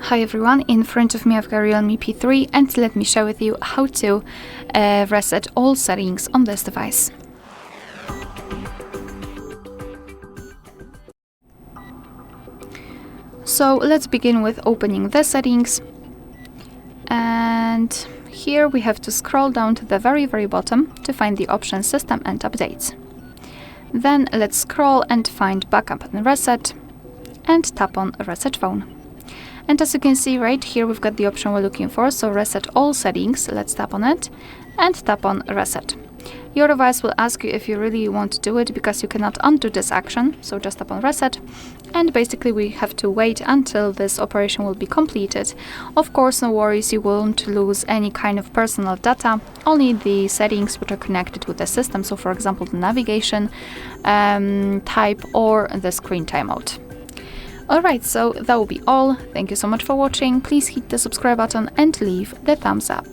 Hi everyone, in front of me I've got REALME P3 and let me share with you how to reset all settings on this device. So let's begin with opening the settings, and here we have to scroll down to the very bottom to find the option System and Updates. Then let's scroll and find Backup and Reset and tap on Reset Phone. And as you can see right here, we've got the option we're looking for, so reset all settings. Let's tap on it and tap on reset. Your device will ask you if you really want to do it, because you cannot undo this action, so just tap on reset. And basically we have to wait until this operation will be completed. Of course, no worries, you won't lose any kind of personal data, only the settings which are connected with the system, so for example the navigation type or the screen timeout. Alright, so that will be all. Thank you so much for watching. Please hit the subscribe button and leave the thumbs up.